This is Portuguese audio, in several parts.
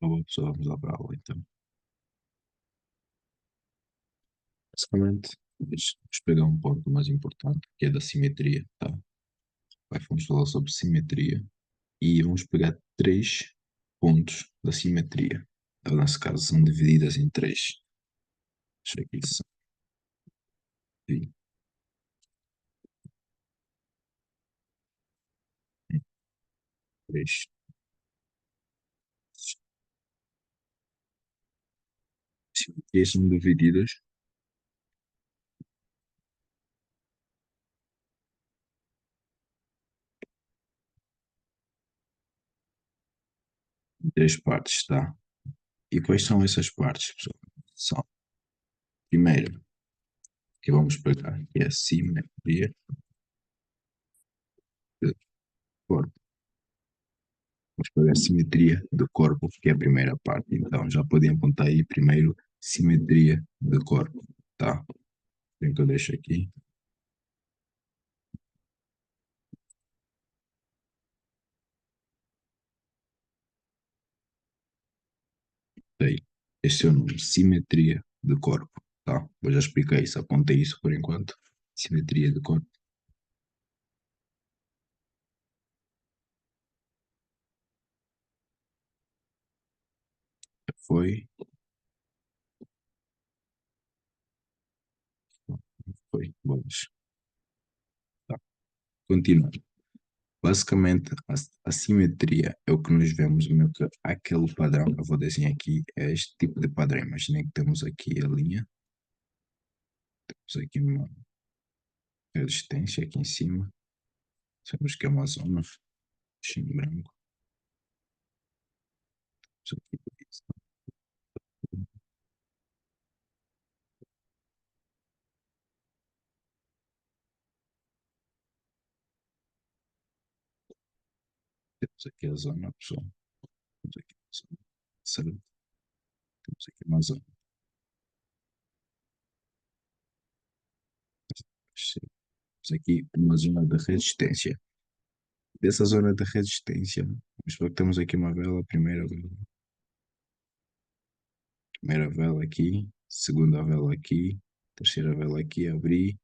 Boa pessoa, vamos lá para a aula então. Basicamente, vamos pegar um ponto mais importante, que é da simetria, tá? Vamos falar sobre simetria e vamos pegar três pontos da simetria. Então, nesse caso, são divididas em três. Deixa aqui são em três. Simetrias são divididas em três partes, tá? E quais são essas partes, pessoal? São, primeiro, que vamos pegar, que é a simetria de corpo. Vamos pegar a simetria do corpo, que é a primeira parte. Então, já podem apontar aí primeiro simetria do corpo, tá? Então, eu deixo aqui. Aí. Este é o nome, simetria do corpo, tá? Eu já expliquei isso, apontei isso por enquanto. Simetria do corpo. Foi, foi. Vamos, tá. Continuando. Basicamente, a simetria é o que nós vemos meio que aquele padrão. Eu vou desenhar aqui é este tipo de padrão. Imaginem que temos aqui a linha, temos aqui uma resistência aqui em cima. Sabemos que é uma zona, em branco. Temos aqui, temos aqui a zona, pessoal. Temos aqui a zona, certo? Temos aqui uma zona. Temos aqui uma zona de resistência. Dessa zona de resistência, vamos ver que temos aqui uma vela, primeira vela aqui, segunda vela aqui, terceira vela aqui, abri,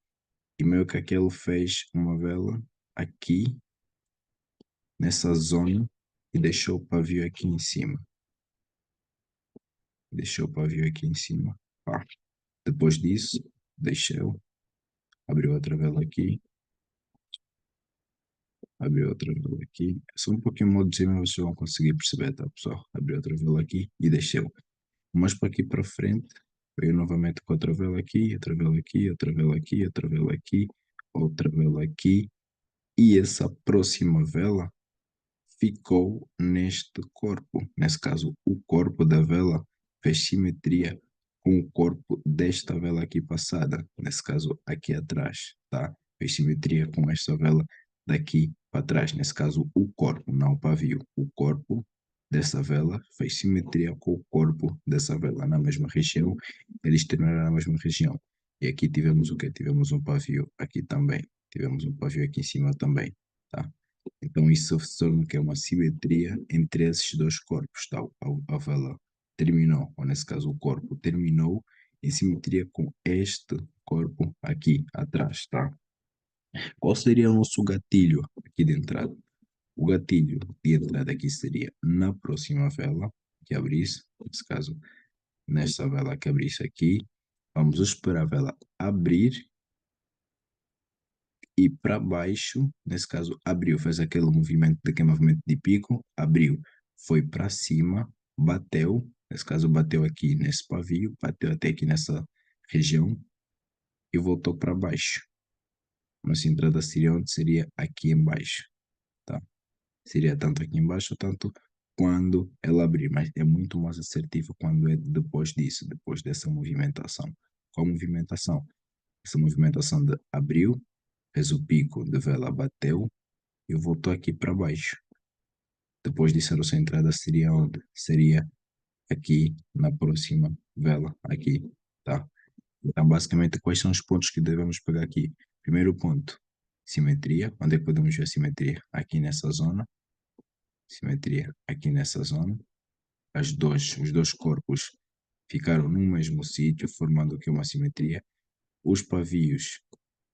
e meio que aquele fez uma vela aqui, nessa zona, e deixou o pavio aqui em cima. Deixou o pavio aqui em cima. Pá. Depois disso, deixou, abriu outra vela aqui, abriu outra vela aqui. Só um pouquinho modo de cima vocês vão conseguir perceber, tá, pessoal? Abriu outra vela aqui e deixou. Mas para aqui para frente, veio novamente com outra vela aqui, outra vela aqui, outra vela aqui, outra vela aqui, outra vela aqui. E essa próxima vela ficou neste corpo. Nesse caso, o corpo da vela fez simetria com o corpo desta vela aqui passada. Nesse caso, aqui atrás, tá? Fez simetria com esta vela daqui para trás. Nesse caso, o corpo, não o pavio. O corpo dessa vela fez simetria com o corpo dessa vela na mesma região. Eles terminaram na mesma região. E aqui tivemos o quê? Tivemos um pavio aqui também. Tivemos um pavio aqui em cima também, tá? Então isso torna que é uma simetria entre esses dois corpos, tá? A vela terminou, ou nesse caso o corpo terminou em simetria com este corpo aqui atrás, tá? Qual seria o nosso gatilho aqui de entrada? O gatilho de entrada aqui seria na próxima vela que abrisse, nesse caso, nesta vela que abrisse aqui, vamos esperar a vela abrir e para baixo, nesse caso abriu, fez aquele movimento daquele movimento de pico, abriu, foi para cima, bateu, nesse caso bateu aqui nesse pavio, bateu até aqui nessa região e voltou para baixo. Nossa entrada seria onde seria aqui embaixo, tá? Seria tanto aqui embaixo, tanto quando ela abrir, mas é muito mais assertivo quando é depois disso, depois dessa movimentação. Qual movimentação? Essa movimentação de abriu, fez o pico de vela, bateu e voltou aqui para baixo. Depois disso, a nossa entrada seria onde? Seria aqui na próxima vela, aqui, tá? Então, basicamente, quais são os pontos que devemos pegar aqui? Primeiro ponto, simetria. Onde é que podemos ver a simetria? Aqui nessa zona. Simetria aqui nessa zona. os dois corpos ficaram no mesmo sítio, formando aqui uma simetria. Os pavios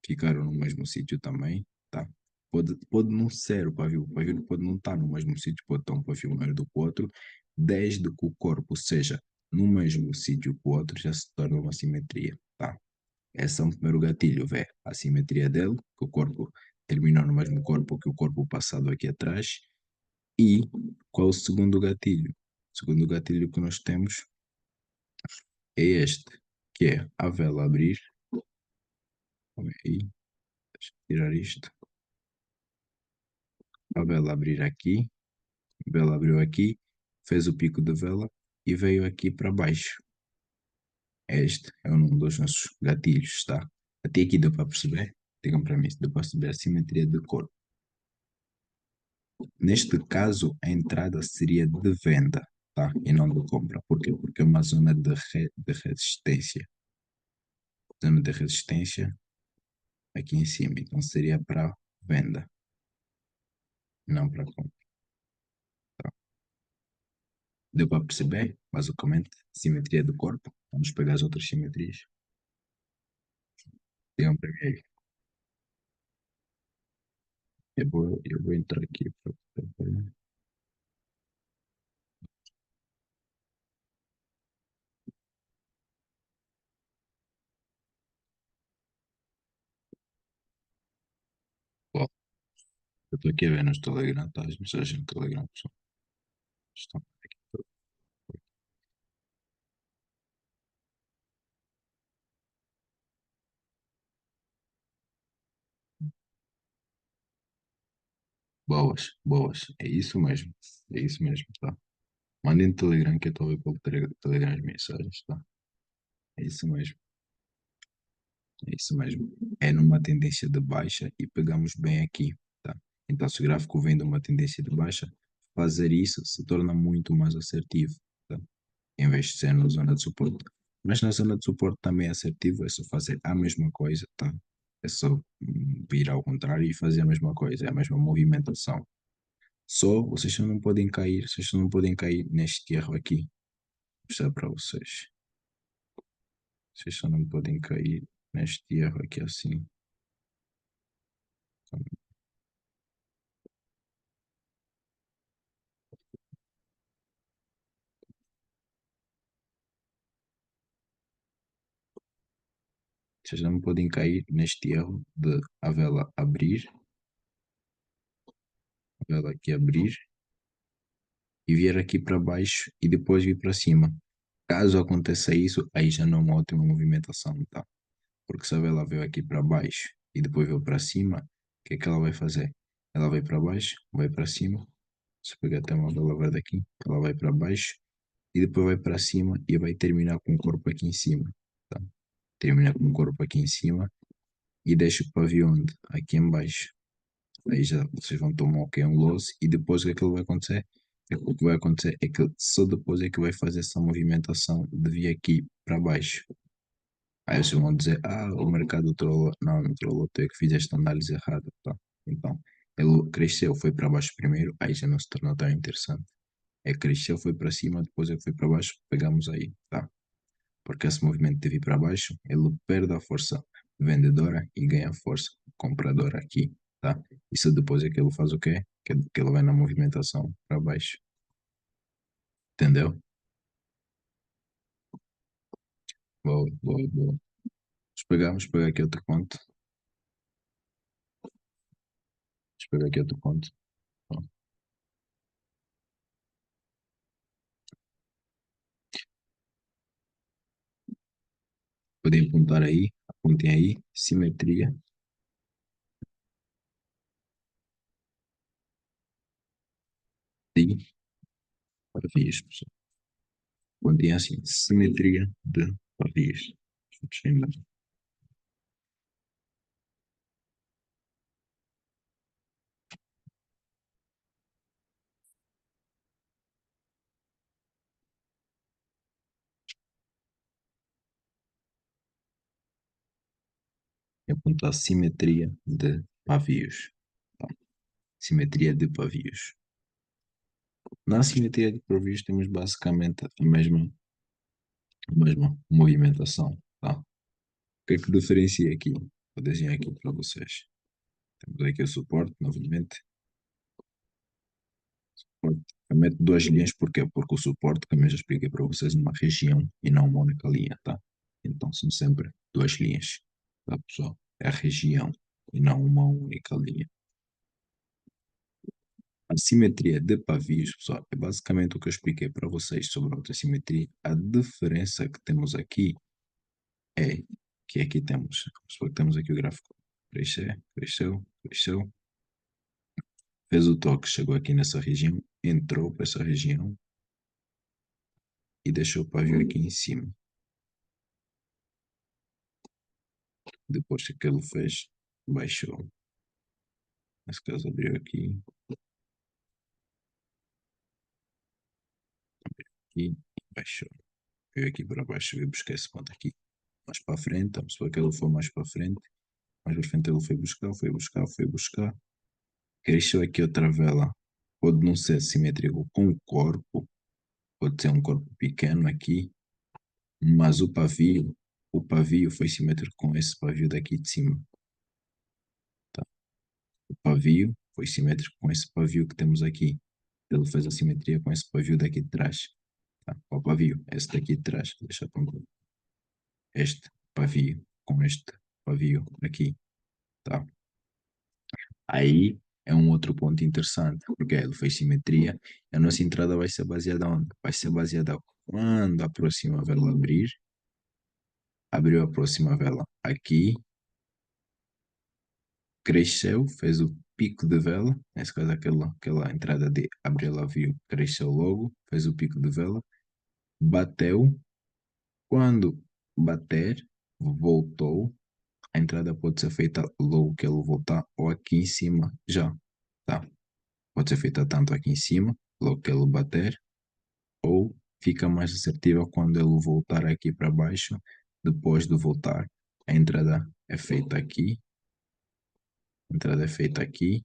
ficaram no mesmo sítio também, tá? Pode não ser o pavio pode não estar no mesmo sítio, pode estar um pavio maior do que o outro, desde que o corpo seja no mesmo sítio que o outro, já se torna uma simetria, tá? Esse é o primeiro gatilho, vê a simetria dele, que o corpo termina no mesmo corpo que o corpo passado aqui atrás. E qual o segundo gatilho? O segundo gatilho que nós temos é este, que é a vela abrir. Calma aí, deixa eu tirar isto. A vela abrir aqui, a vela abriu aqui, fez o pico de vela e veio aqui para baixo. Este é um dos nossos gatilhos, tá? Até aqui deu para perceber? Digam para mim se deu para perceber a simetria do corpo. Neste caso, a entrada seria de venda, tá? E não de compra. Por quê? Porque é uma zona de resistência. Zona de resistência aqui em cima. Então seria para venda, não para compra. Tá? Deu para perceber, basicamente, simetria do corpo. Vamos pegar as outras simetrias. Digam para mim aí. Eu vou entrar aqui para ver. Bom, eu estou aqui a ver no Telegram, tá? As mensagens no Telegram, pessoal. Estão aqui. Boas, boas. É isso mesmo. É isso mesmo, tá? Mandem no Telegram que eu estou a ver pelo Telegram as mensagens, tá? É isso mesmo. É isso mesmo. É numa tendência de baixa e pegamos bem aqui, tá? Então, se o gráfico vem de uma tendência de baixa, fazer isso se torna muito mais assertivo, tá? Em vez de ser na zona de suporte. Mas na zona de suporte também é assertivo, é só fazer a mesma coisa, tá? É só vir ao contrário e fazer a mesma coisa, é a mesma movimentação. Só vocês só não podem cair, vocês só não podem cair neste erro aqui. Vou mostrar para vocês. Vocês só não podem cair neste erro aqui assim. Vocês não podem cair neste erro de a vela abrir, a vela aqui abrir e vir aqui para baixo e depois vir para cima. Caso aconteça isso, aí já não é uma ótima movimentação, tá? Porque se a vela veio aqui para baixo e depois veio para cima, o que é que ela vai fazer? Ela vai para baixo, vai para cima. Se eu pegar até uma vela verde aqui, ela vai para baixo e depois vai para cima e vai terminar com o corpo aqui em cima, tá? Termina com o corpo aqui em cima e deixa o pavio onde? Aqui em baixo. Aí já vocês vão tomar o que é um loss e depois o que é que vai acontecer? O que vai acontecer é que só depois é que vai fazer essa movimentação de vir aqui para baixo. Aí vocês vão dizer, o mercado trollou. Não, não trollou, tu é que fizeste a análise errada, tá? Então, ele cresceu, foi para baixo primeiro, aí já não se tornou tão interessante. É cresceu, foi para cima, depois é que foi para baixo, pegamos aí, tá? Porque esse movimento de vir para baixo, ele perde a força vendedora e ganha força compradora aqui, tá? Isso depois é que ele faz o quê? Que ele vai na movimentação para baixo, entendeu? Boa, boa, boa. Vamos pegar aqui outro ponto. Vamos pegar aqui outro ponto. Ó, podem apontar aí, apontem aí, simetria de pavias, pessoal. Apontem assim, simetria de pavias. Deixa eu apontar simetria de pavios. Tá? Simetria de pavios. Na assimetria de pavio temos basicamente a mesma movimentação, tá? O que é que diferencia aqui? Vou desenhar aqui para vocês. Temos aqui o suporte, novamente. Eu meto duas linhas, porquê? Porque o suporte, como eu já expliquei para vocês, é uma região e não uma única linha, tá? Então são sempre duas linhas, tá, pessoal? É a região e não uma única linha. A simetria de pavios, pessoal, é basicamente o que eu expliquei para vocês sobre a outra simetria. A diferença que temos aqui é que aqui temos aqui o gráfico. Cresceu, cresceu, cresceu. Fez o toque, chegou aqui nessa região, entrou para essa região e deixou o pavio aqui em cima. Depois que ele fez, baixou. Nesse caso, abriu aqui e baixou. Veio aqui para baixo, veio buscar esse ponto aqui. Mais para a frente, vamos supor que ele foi mais para a frente. Mais para frente ele foi buscar, foi buscar, foi buscar. Cresceu aqui outra vela. Pode não ser simétrico com o corpo, pode ser um corpo pequeno aqui, mas o pavio foi simétrico com esse pavio daqui de cima. Tá? O pavio foi simétrico com esse pavio que temos aqui. Ele fez a simetria com esse pavio daqui de trás. Tá? O pavio, esse daqui de trás. Deixa eu apontar. Este pavio com este pavio aqui. Tá? Aí é um outro ponto interessante, porque ele fez simetria. A nossa entrada vai ser baseada onde? Vai ser baseada quando a próxima vela abrir. Abriu a próxima vela aqui, cresceu, fez o pico de vela. Nesse caso, aquela entrada de abrir, ela viu, cresceu logo, fez o pico de vela, bateu. Quando bater, voltou. A entrada pode ser feita logo que ele voltar ou aqui em cima já. Tá? Pode ser feita tanto aqui em cima, logo que ele bater, ou fica mais assertiva quando ele voltar aqui para baixo. Depois de voltar, a entrada é feita aqui, a entrada é feita aqui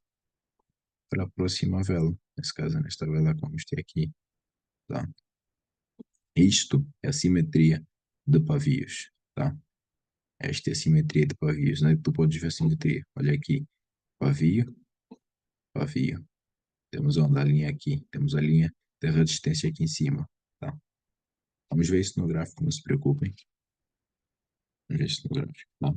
para a próxima vela. Nesse caso, nesta vela que vamos ter aqui. Tá? Isto é a simetria de pavios. Tá? Esta é a simetria de pavios, né? Tu podes ver a simetria. Olha aqui, pavio, pavio. Temos onde? A linha aqui. Temos a linha de resistência aqui em cima. Tá? Vamos ver isso no gráfico, não se preocupem. Vamos ver isso no gráfico. Tá?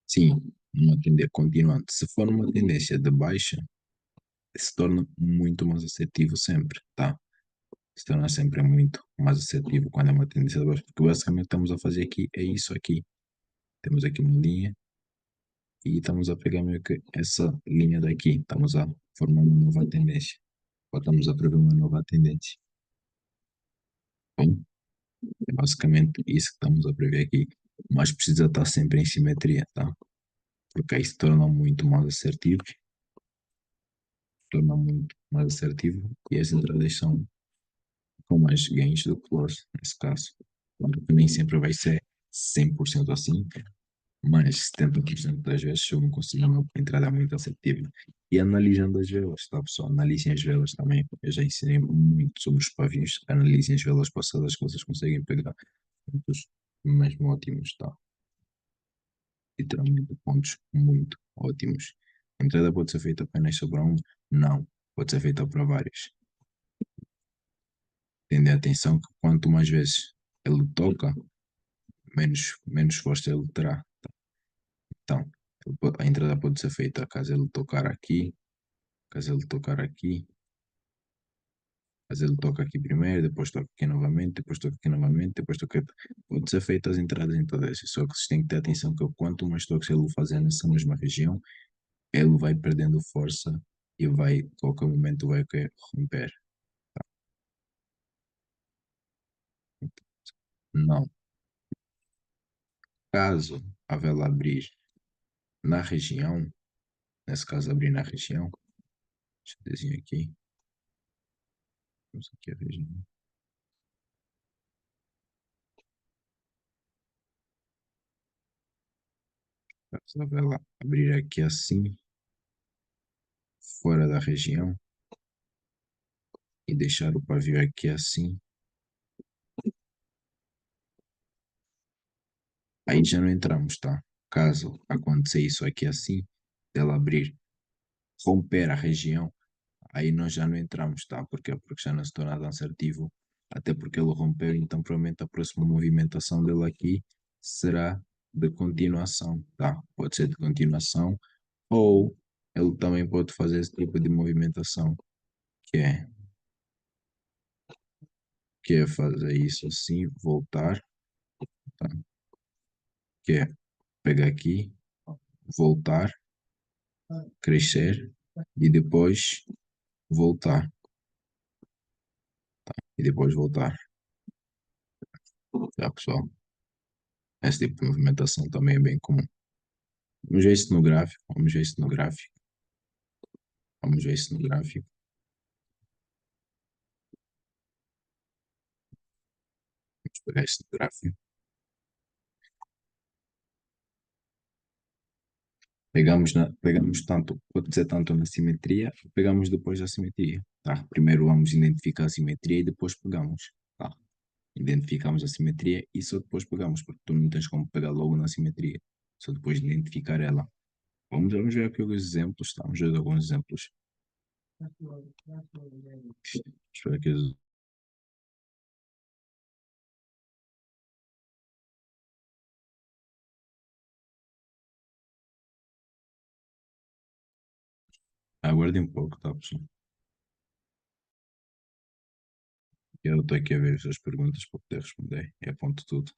Sim, uma tendência continuante. Se for uma tendência de baixa, se torna muito mais assertivo sempre, tá? Se torna sempre muito mais assertivo quando é uma tendência de baixa, porque basicamente estamos a fazer aqui, é isso aqui. Temos aqui uma linha e estamos a pegar meio que essa linha daqui, estamos a formar uma nova tendência, ou estamos a prever uma nova tendência. Bom, é basicamente isso que estamos a prever aqui, mas precisa estar sempre em simetria, tá? Porque aí se torna muito mais assertivo, e as entradas são com mais ganhos do que loss, nesse caso. Claro que nem sempre vai ser 100% assim, mas 70% das vezes eu não consigo uma entrada muito assertiva. E analisando as velas, tá pessoal? Analisem as velas também. Eu já ensinei muito sobre os pavios. Analisem as velas passadas que vocês conseguem pegar pontos mesmo ótimos, tá? Literalmente pontos muito ótimos. A entrada pode ser feita apenas sobre um? Não. Pode ser feita para vários. Tende a atenção que quanto mais vezes ele toca, menos força ele terá. Então, a entrada pode ser feita caso ele tocar aqui, caso ele tocar aqui, caso ele toca aqui primeiro, depois toca aqui novamente, depois toca aqui novamente, depois toca. Pode ser feita as entradas em todas essas, só que vocês têm que ter atenção que quanto mais toques ele fazer nessa mesma região, ele vai perdendo força e vai, a qualquer momento, vai querer romper. Não. Caso a vela abrir na região, nesse caso abrir na região, deixa eu desenhar aqui, vamos aqui a região. Vamos a vela abrir aqui assim, fora da região, e deixar o pavio aqui assim. Aí já não entramos, tá? Caso aconteça isso aqui assim, dela abrir, romper a região, aí nós já não entramos, tá? Porque já não se torna tão assertivo, até porque ele rompeu, então provavelmente a próxima movimentação dele aqui será de continuação, tá? Pode ser de continuação, ou ele também pode fazer esse tipo de movimentação, que é, que é fazer isso assim, voltar, tá? Que é pegar aqui, voltar, crescer e depois voltar, e depois voltar, tá, pessoal? Esse tipo de movimentação também é bem comum. Vamos ver isso no gráfico, vamos ver isso no gráfico, vamos ver isso no gráfico. Vamos pegar isso no gráfico. Pegamos tanto, pode ser tanto na simetria, pegamos depois da simetria, tá? Primeiro vamos identificar a simetria e depois pegamos, tá? Identificamos a simetria e só depois pegamos, porque tu não tens como pegar logo na simetria, só depois de identificar ela. Vamos ver aqui alguns exemplos, tá? Vamos ver alguns exemplos. Deixa eu ver aqui. Aguardem um pouco, tá, pessoal? Eu estou aqui a ver as suas perguntas para poder responder e aponto tudo.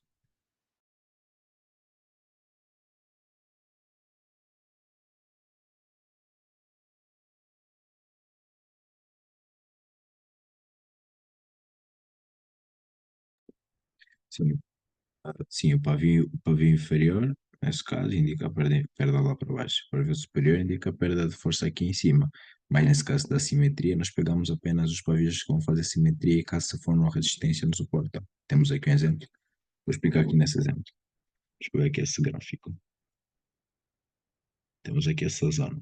Sim, sim, o pavio inferior, nesse caso, indica a perda lá para baixo. O pavio superior indica a perda de força aqui em cima. Mas nesse caso da simetria, nós pegamos apenas os pavios que vão fazer simetria e caso se for uma resistência no suporte. Temos aqui um exemplo. Vou explicar aqui nesse exemplo. Deixa eu ver aqui esse gráfico. Temos aqui essa zona.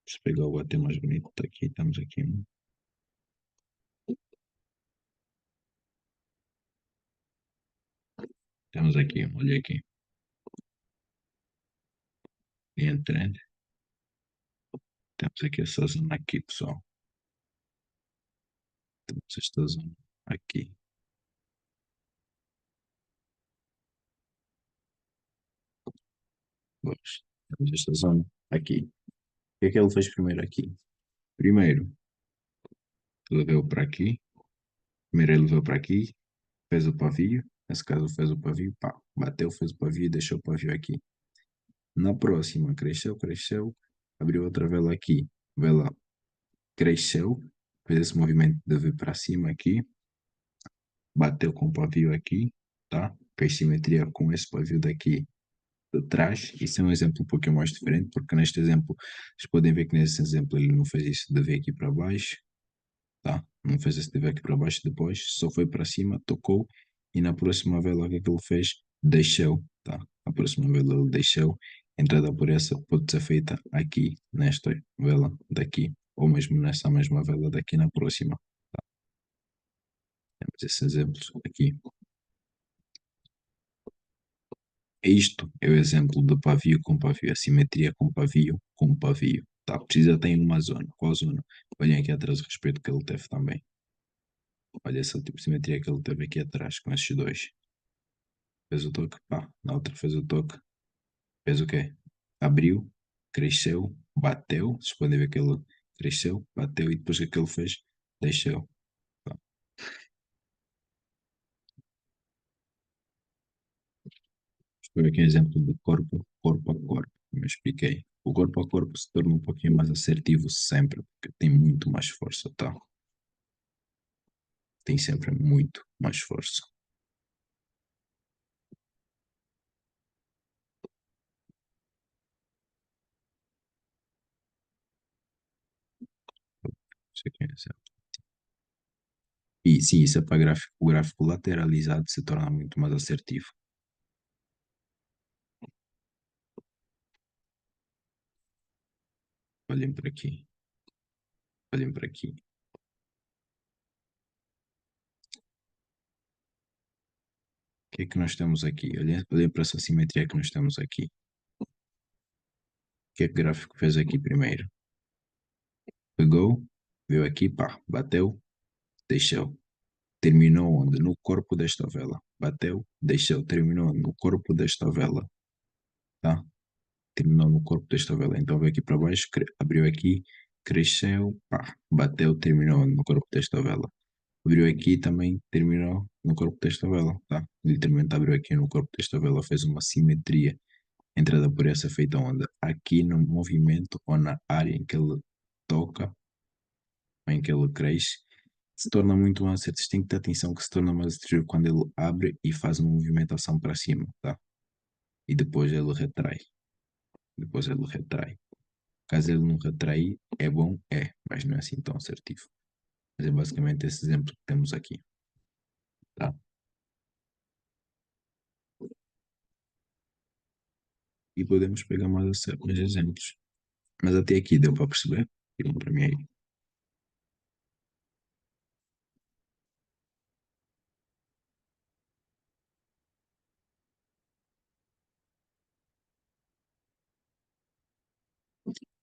Deixa eu pegar o AT mais bonito. Tá aqui, estamos aqui. Temos aqui, olha aqui. Entrando. Temos aqui essa zona aqui, pessoal. Temos esta zona aqui. Pois, temos esta zona aqui. O que é que ele fez primeiro aqui? Primeiro, ele veio para aqui. Primeiro ele veio para aqui, fez o pavio. Nesse caso fez o pavio, pá, bateu, fez o pavio e deixou o pavio aqui. Na próxima, cresceu, cresceu, abriu outra vela aqui. Vela cresceu, fez esse movimento de vir para cima aqui, bateu com o pavio aqui, tá? Fez simetria com esse pavio daqui de trás. Isso é um exemplo um pouquinho mais diferente, porque neste exemplo, vocês podem ver que nesse exemplo ele não fez isso de vir aqui para baixo, tá? Não fez esse de vir aqui para baixo depois, só foi para cima, tocou, e na próxima vela o que é que ele fez? Deixou, tá? A próxima vela ele deixou, a entrada por essa pode ser feita aqui, nesta vela daqui, ou mesmo nessa mesma vela daqui na próxima. Temos esses exemplos aqui. Isto é o exemplo de pavio com pavio, a simetria com pavio. Tá, precisa ter uma zona. Qual zona? Olhem aqui atrás o respeito que ele teve também. Olha essa tipo de simetria que ele teve aqui atrás com esses dois. Fez o toque, pá. Na outra fez o toque. Fez o quê? Abriu, cresceu, bateu. Vocês podem ver que ele cresceu, bateu e depois o que é que ele fez? Desceu. Tá. Foi aqui um exemplo de corpo a corpo, como eu expliquei. O corpo a corpo se torna um pouquinho mais assertivo sempre, porque tem muito mais força, tá? Tem sempre muito mais força. Isso aqui é um exemplo. E sim, isso é para gráfico. O gráfico lateralizado se torna muito mais assertivo. Olhem para aqui. Olhem para aqui. O que é que nós temos aqui? Olhem para essa simetria que nós temos aqui. O que é que o gráfico fez aqui primeiro? Pegou, veio aqui, pá, bateu, deixou. Terminou onde? No corpo desta vela. Bateu, deixou. Terminou no corpo desta vela. Tá? Terminou no corpo desta vela. Então veio aqui para baixo, abriu aqui, cresceu, pá, bateu, terminou no corpo desta vela. Abriu aqui também, terminou no corpo desta vela, tá? Literalmente abriu aqui no corpo desta vela, fez uma simetria. Entrada por essa feita onda. Aqui no movimento ou na área em que ele toca, ou em que ele cresce, se torna muito mais assertivo. Tem que ter atenção que se torna mais assertivo quando ele abre e faz uma movimentação para cima, tá? E depois ele retrai. Depois ele retrai. Caso ele não retrair, é bom? É, mas não é assim tão assertivo. Mas é basicamente esse exemplo que temos aqui, tá? E podemos pegar mais exemplos. Mas até aqui deu para perceber? Digam para mim aí.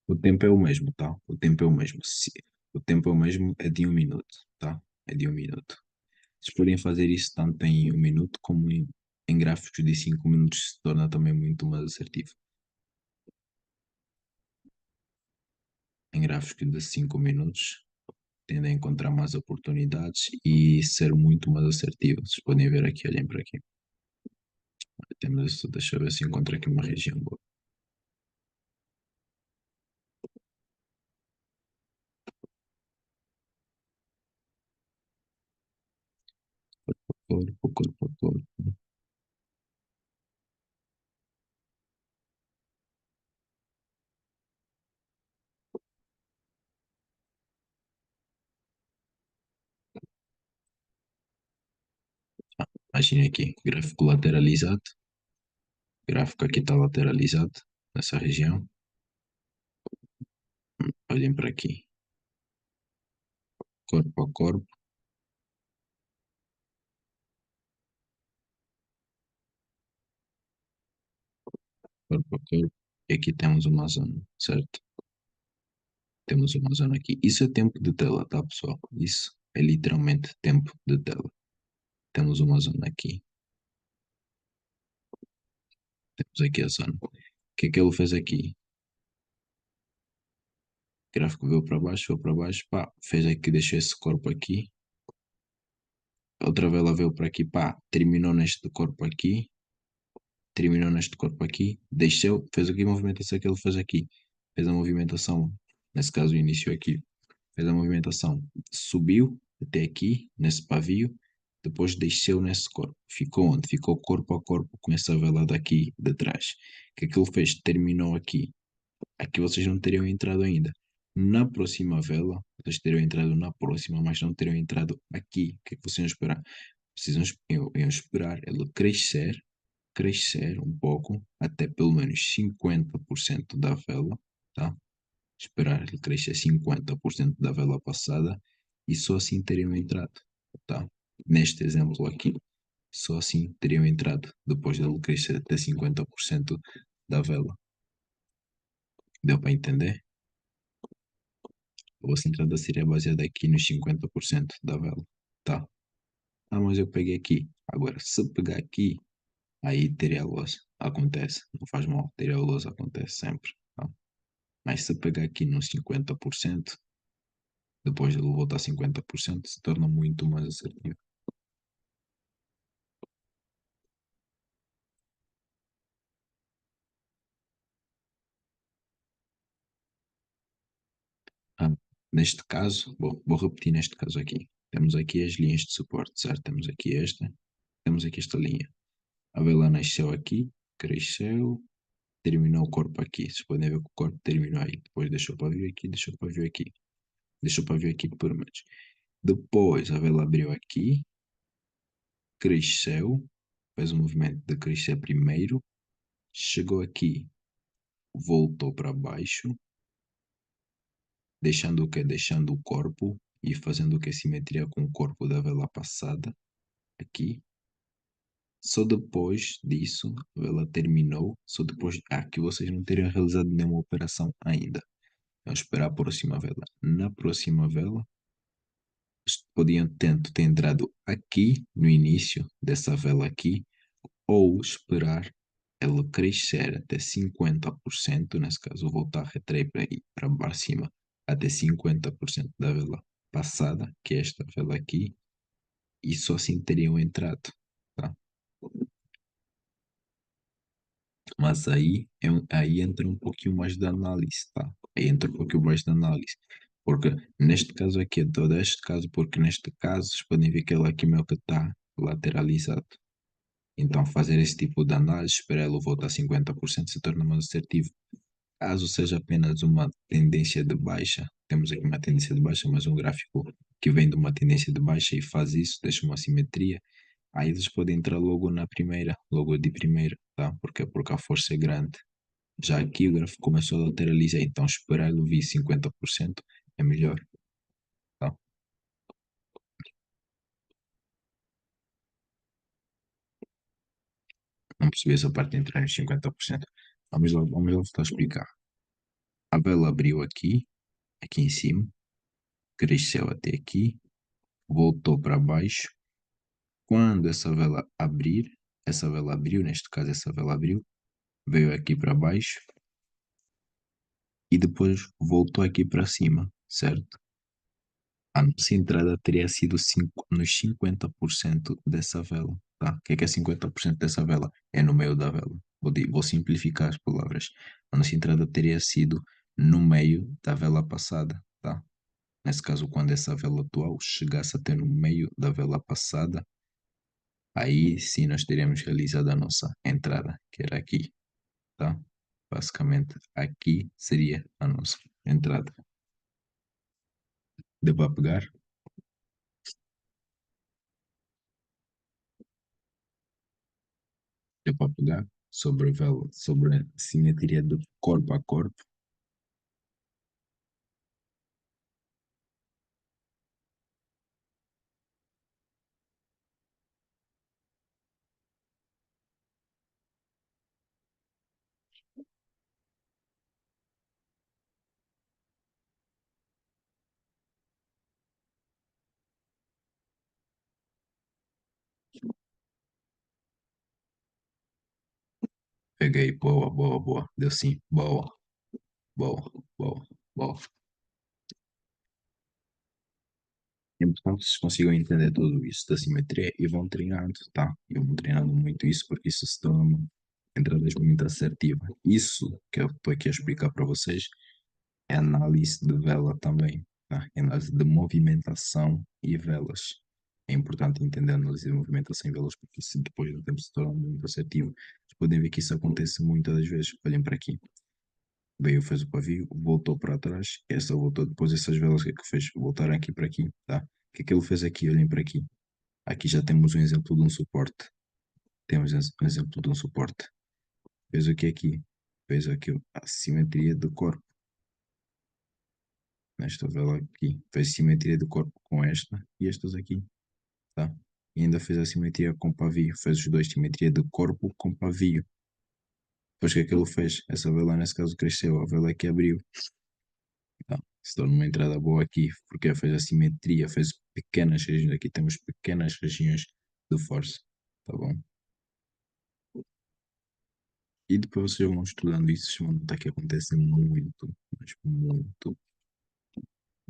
O tempo é o mesmo, tá? O tempo é o mesmo. O tempo é o mesmo, é de 1 minuto, tá? É de 1 minuto. Se forem fazer isso tanto em 1 minuto como em gráficos de 5 minutos, se torna também muito mais assertivo. Em gráficos de 5 minutos, tendem a encontrar mais oportunidades e ser muito mais assertivo. Vocês podem ver aqui, olhem para aqui. Temos isso, deixa eu ver se encontro aqui uma região boa. Corpo, corpo, corpo. Imagine aqui, gráfico lateralizado. Gráfico aqui está lateralizado, nessa região. Olhem para aqui. Corpo a corpo, corpo a corpo. E aqui temos uma zona, certo? Temos uma zona aqui. Isso é tempo de tela, tá, pessoal? Isso é literalmente tempo de tela. Temos uma zona aqui. Temos aqui a zona. O que é que ele fez aqui? O gráfico veio para baixo, pá, fez aqui, deixou esse corpo aqui. Outra vela veio para aqui, pá, terminou neste corpo aqui, deixou, fez aqui a movimentação que ele fez aqui. Fez a movimentação, nesse caso o início aqui, fez a movimentação, subiu até aqui, nesse pavio, depois desceu nesse corpo. Ficou onde? Ficou corpo a corpo com essa vela daqui de trás. O que é que ele fez? Terminou aqui. Aqui vocês não teriam entrado ainda. Na próxima vela, vocês teriam entrado na próxima, mas não teriam entrado aqui. O que é que vocês iam esperar? Precisam iam esperar ele crescer um pouco, até pelo menos 50% da vela, tá? Esperar ele crescer 50% da vela passada e só assim teriam entrado, tá? Neste exemplo aqui, só assim teriam entrado, depois dele crescer até 50% da vela. Deu para entender? A vossa entrada seria baseada aqui nos 50% da vela, tá? Ah, mas eu peguei aqui. Agora, se pegar aqui, aí teria a lousa. Acontece, não faz mal, teria a lousa, acontece sempre, tá? Mas se pegar aqui nos 50%, depois ele voltar a 50%, se torna muito mais assertivo. Ah, neste caso, vou repetir neste caso aqui. Temos aqui as linhas de suporte, certo? Temos aqui esta linha. A vela nasceu aqui, cresceu, terminou o corpo aqui. Vocês podem ver que o corpo terminou aí. Depois deixou para vir aqui, deixou para vir aqui. Deixou para vir aqui por menos. Depois a vela abriu aqui, cresceu, fez o movimento de crescer primeiro, chegou aqui, voltou para baixo, deixando o quê? Deixando o corpo e fazendo o que? Simetria com o corpo da vela passada aqui. Só depois disso, a vela terminou. Só depois que vocês não teriam realizado nenhuma operação ainda. Vamos esperar a próxima vela. Na próxima vela, podiam tanto ter entrado aqui no início dessa vela aqui, ou esperar ela crescer até 50%, nesse caso eu vou voltar a retrair para cima, até 50% da vela passada, que é esta vela aqui, e só assim teriam entrado, tá? Mas aí entra um pouquinho mais de análise, tá? Aí entra um pouquinho mais de análise. Porque neste caso aqui, eu todo este caso, porque neste caso, vocês podem ver que ele aqui meio que está lateralizado. Então, fazer esse tipo de análise, esperar ele voltar a 50% se torna mais assertivo. Caso seja apenas uma tendência de baixa, temos aqui uma tendência de baixa, mas um gráfico que vem de uma tendência de baixa e faz isso, deixa uma simetria, aí eles podem entrar logo na primeira, logo de primeira, tá? Porque a força é grande. Já aqui o gráfico começou a lateralizar, então esperar ele vir 50% é melhor, tá? Não percebi essa parte de entrar nos 50%. Vamos lá voltar a explicar. A vela abriu aqui em cima, cresceu até aqui, voltou para baixo. Quando essa vela abriu, neste caso essa vela abriu, veio aqui para baixo e depois voltou aqui para cima, certo? A nossa entrada teria sido nos 50% dessa vela, tá? O que é 50% dessa vela? É no meio da vela. Vou simplificar as palavras. A nossa entrada teria sido no meio da vela passada, tá? Nesse caso, quando essa vela atual chegasse até no meio da vela passada, aí sim nós teríamos realizado a nossa entrada, que era aqui, tá? Basicamente, aqui seria a nossa entrada. Deu para pegar? Deu para pegar? Sobre a vela, sobre a simetria de corpo a corpo. Peguei, boa, boa, boa. Deu sim, boa, boa, boa, boa. É importante que vocês consigam entender tudo isso da simetria e vão treinando, tá? E vão treinando muito isso porque isso se torna uma entrada muito assertiva. Isso que eu estou aqui a explicar para vocês é análise de vela também, tá? É análise de movimentação e velas. É importante entender a análise de movimentação e velas porque isso depois do tempo se torna muito assertivo. Vocês podem ver que isso acontece muitas das vezes. Olhem para aqui. Veio, fez o pavio, voltou para trás, essa voltou depois, essas velas, o que é que fez? Voltaram aqui para aqui, tá? O que é que ele fez aqui? Olhem para aqui. Aqui já temos um exemplo de um suporte. Temos um exemplo de um suporte. Fez o que aqui? Fez aqui a simetria do corpo. Nesta vela aqui. Fez simetria do corpo com esta e estas aqui, tá? E ainda fez a simetria com pavio. Fez os dois, simetria de corpo com pavio. Depois o que é que ele fez? Essa vela nesse caso cresceu, a vela aqui abriu. Tá? Se torna uma entrada boa aqui, porque fez a simetria, fez pequenas regiões. Aqui temos pequenas regiões de força, tá bom? E depois vocês vão estudando isso, vocês vão notar que acontece muito, mas muito,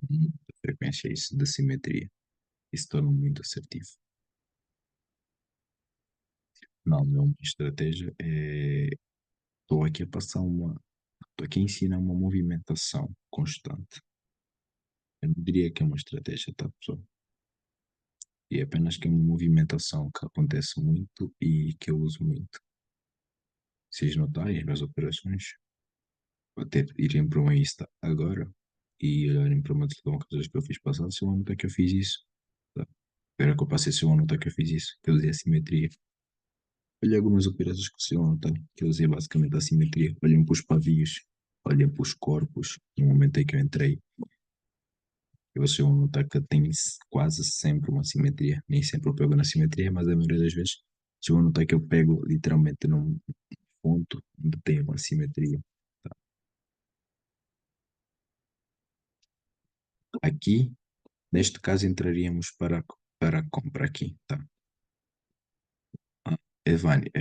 muita frequência isso da simetria. Isso torna muito assertivo. Não, minha estratégia é. Estou aqui a passar uma. Estou aqui a ensinar uma movimentação constante. Eu não diria que é uma estratégia, tá, pessoal? E é apenas que é uma movimentação que acontece muito e que eu uso muito. Se vocês notarem as minhas operações, até irem para uma Insta agora e olharem para uma televisão coisas que eu fiz passado, se vão notar que eu fiz isso. Tá? Espera que eu passei, se vão notar que eu fiz isso, que eu usei a simetria. Olha algumas operações que se vão notar, que eu usei basicamente a simetria. Olhem para os pavios, olhem para os corpos, no momento em que eu entrei. E vocês vão notar que tem quase sempre uma simetria. Nem sempre eu pego na simetria, mas a maioria das vezes vocês vão notar que eu pego literalmente num ponto onde tem uma simetria. Tá? Aqui, neste caso, entraríamos para a compra aqui. Tá? Ah, Evânio,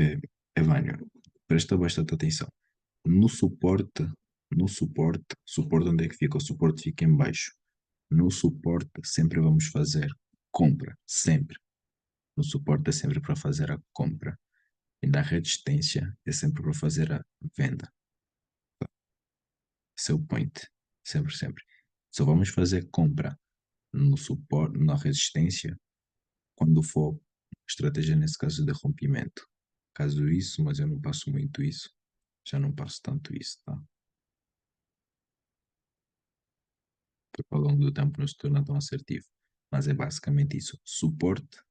presta bastante atenção. No suporte, suporte onde é que fica? O suporte fica em baixo. No suporte sempre vamos fazer compra, sempre. No suporte é sempre para fazer a compra. E na resistência é sempre para fazer a venda. Seu point. Sempre, sempre. Só vamos fazer compra no suporte, na resistência, quando for estratégia nesse caso de rompimento. Caso isso, mas eu não passo muito isso. Já não passo tanto isso, tá? Porque ao longo do tempo não se torna tão assertivo. Mas é basicamente isso. Suporte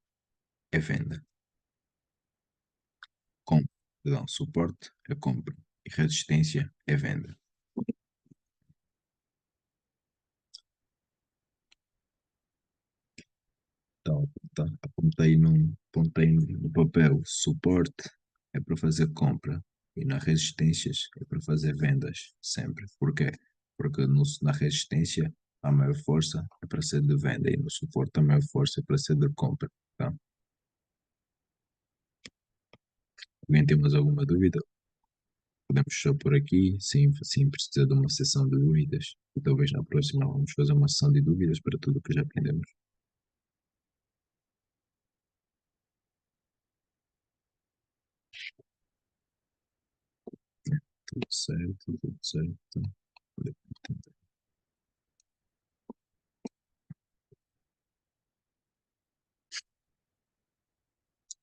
é venda. Compra, perdão, suporte é compra. E resistência é venda. Então, tá, apontei no papel. Suporte é para fazer compra. E nas resistências é para fazer vendas. Sempre. Por quê? Porque na resistência a maior força é para ser de venda. E no suporte a maior força é para ser de compra. Tá? Alguém tem mais alguma dúvida? Podemos fechar por aqui, sem precisar de uma sessão de dúvidas. E talvez na próxima vamos fazer uma sessão de dúvidas para tudo o que já aprendemos. Tudo certo, tudo certo.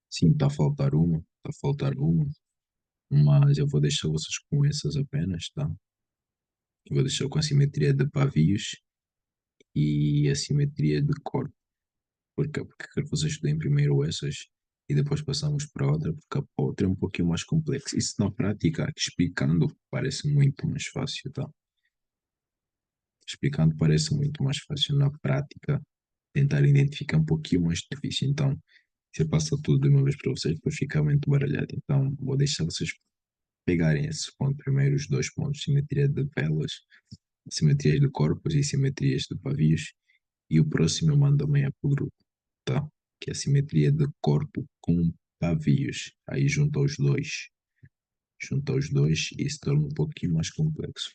Sim, está a faltar uma, mas eu vou deixar vocês com essas apenas, tá? Eu vou deixar com a simetria de pavios e a simetria de corpo. Porque quero que vocês estudem primeiro essas e depois passamos para outra, porque a outra é um pouquinho mais complexa. Isso na prática, explicando, parece muito mais fácil, tá? Explicando parece muito mais fácil. Na prática, tentar identificar um pouquinho mais difícil. Então, se eu passo tudo de uma vez para vocês, depois fica muito baralhado. Então, vou deixar vocês pegarem esses pontos, primeiro os dois pontos, simetria de velas, simetrias de corpos e simetrias de pavios, e o próximo eu mando amanhã para o grupo, tá? Que é a simetria de corpo com pavios. Aí junta os dois e se torna um pouquinho mais complexo.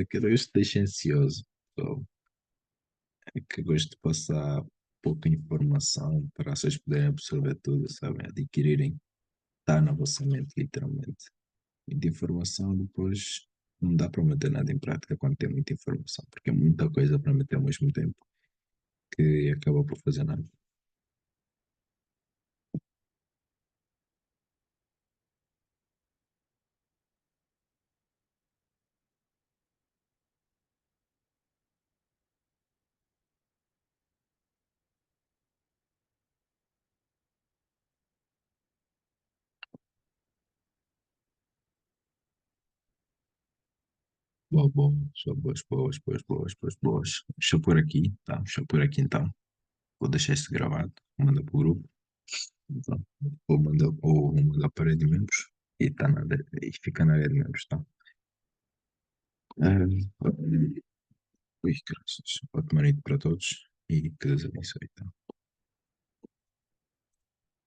Que eu gosto ansioso, pessoal. É que eu gosto de passar pouca informação para vocês poderem absorver tudo, sabem? Adquirirem, tá na vossa mente, literalmente. Muita informação, depois não dá para meter nada em prática quando tem muita informação, porque é muita coisa para meter ao mesmo tempo que acaba por fazer nada. Boa, boa, só boas, boas, boas, boas, boas, boas. Deixa eu pôr aqui, tá? Deixa eu pôr aqui então. Vou deixar isso gravado, manda para o grupo. Então, vou mandar para a área de membros e, e fica na área de membros, tá? Ah, ui, graças. Boa noite para todos e que Deus abençoe, tá?